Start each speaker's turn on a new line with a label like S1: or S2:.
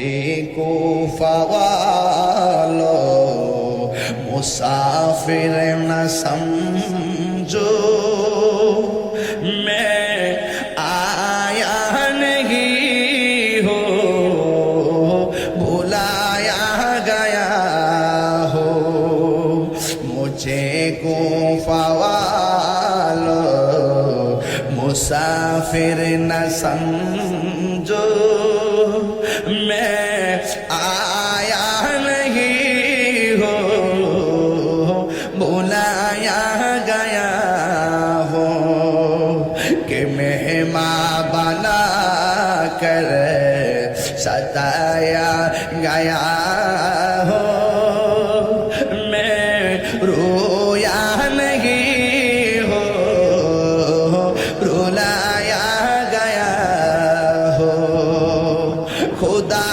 S1: مجھے کوفہ والوں مسافر نہ سمجھو، میں آیا نہیں ہوں بلایا گیا ہوں۔ مجھے کوفہ والوں مسافر نہ سمجھو، میں آیا نہیں ہوں بلایا گیا ہوں، کہ مہمان بنا کر ستایا گیا ہوں، میں رویا نہیں ہوں رلایا گیا ہوں۔ خدا